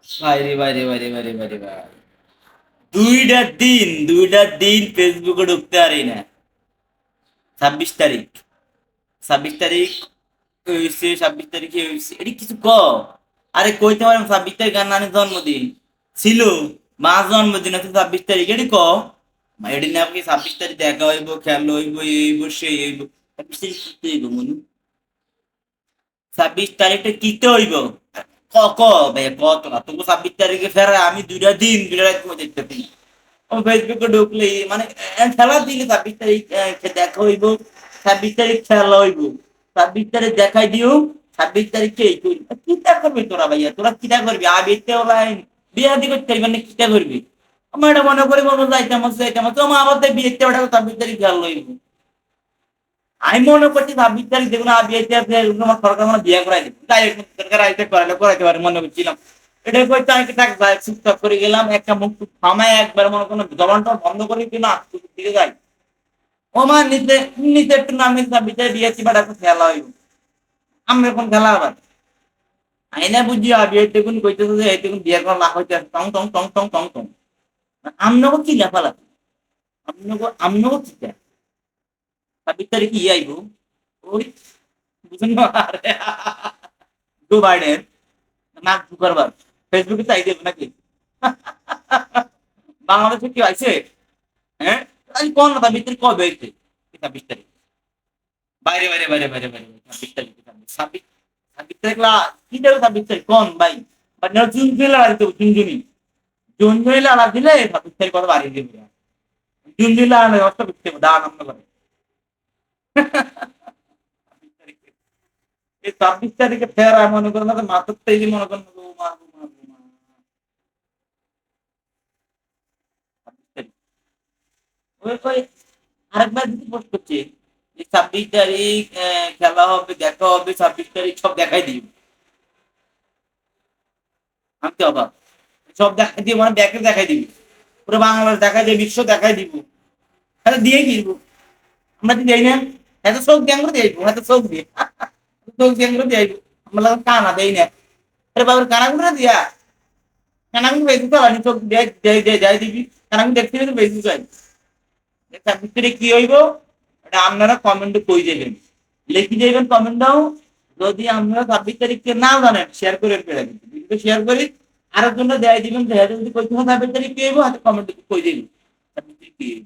ভাই রে ভাই রে ভাই রে ভাই রে ভাই রে ভাই, দুইটা দিন ফেসবুকে ঢুকতে পারি না। 26 তারিখ, 26 তারিখ হয়েছে, 26 তারিখে হয়েছে, এটি কিছু ক। আরে কইতে পারেন 26 তারিখ আর নানির জন্মদিন ছিল, মা জন্মদিন আছে 26 তারিখ, এটি ক। এটি না কি 26 তারিখ দেখা হইব, খেয়াল হইব, এই হইব সেই হইব। 26 তারিখ কিতে হইব মনু? 26 তারিখটা কিতে হইব? ক ক ভাই ক, তোরা তবু 26 তারিখে ফেরা, আমি দুইটা দিন দুইটা রাত করে দেখতে পাই। ও ফেসবুকে ঢুকলে মানে খেলা দিলে 26 তারিখ দেখা হইব, 26 তারিখ খেলা হইব, 26 তারিখ দেখাই দিও, 26 তারিখে এই করি। কিতা করবি তোরা ভাইয়া, তোরা কিতা করবি? আবিতে ওলা বিয়া দি করতে পারবি না, কিতা করবি? আমার এটা মনে করি মনে যাইতাম তোমার আবার বিয়েতে ওটা 26 তারিখ খেলা হইব। আমি মনে করছি 26 তারিখ দেখুন বিয়েতে আছে, আমার সরকার মানে বিয়ে করাই দিবে, তাই সরকার আইতে করাইলে করাইতে পারে মনে করছিলাম। এটা করতে আমি চুপচাপ করে গেলাম, একটা মুখ থামায় একবার মনে কোনো জবানটা বন্ধ করে কিনা দিকে যাই। ও মা নিচে, নিচে একটু নামে বিয়ে দিয়েছি বাট এখন খেলা হইব। আমি এখন খেলা আবার আইনা বুঝি বিয়ে দেখুন কইতেছে যে এই দেখুন বিয়ে করা লাভ হইতে টং টং টং টং টং টং। আমনগো কি লেফালা, আমনগো কি 26 তারিখে আইব ওই, বুঝুন না আরে জো বাইডেন নাক শুকারবার ফেসবুকে চাই দেবে নাকি? বাংলাদেশে কি আছে? হ্যাঁ, আমি কোন না ভিতরে কবে হয়েছে? 26 তারিখ, বাইরে বাইরে বাইরে বাইরে বাইরে 26 তারিখ, 26 তারিখ কি দেবে? 26 তারিখ কোন ভাই? বাট জুন জুলাই লাগতে, জুন জুলাই লাগা দিলে 26 তারিখ কত বাড়িয়ে দেবে। জুন জুলাই লাগা অষ্ট করতে হবে দাঁড়ান আমরা করে। 26 তারিখে, এই 26 তারিখে ফের মনে করেন না মাত্র তেইশ মনে করেন গো মা গো মা গো মা। 26 তারিখ ওই কই আরেকবার যদি পোস্ট করছে যে 26 তারিখ খেলা হবে, দেখা হবে, 26 তারিখ সব দেখাই দিই। আমি তো অবাক, সব দেখাই দিব মানে ব্যাকে দেখাই দিবি, পুরো বাংলাদেশ দেখাই দিবি, বিশ্ব দেখাই দিব, তাহলে দিয়ে কি দিব? আমরা কি দেই না? এত চোখ দিয়ে করে দিয়ে এত চোখ দিয়ে, চোখ দিয়ে করে দিয়ে আমরা কানা দেই না। আরে বাবুর কানাগুলো দিয়া, কানাগুলো বেশি তো আনি চোখ দিয়ে যাই দিবি, কানাগুলো দেখতে কিন্তু বেশি চাই। 26 তারিখ কি হইব এটা আপনারা কমেন্টে কই দেবেন, লিখে যাবেন কমেন্টটাও। যদি আপনারা 26 তারিখকে না জানেন শেয়ার করে ফেলে দিন, ভিডিও শেয়ার করি আরেকজনটা দেয় দিবেন, যদি কই 26 তারিখ কি হইব হাতে কমেন্টে কই দিবেন 26 তারিখ কি হইব।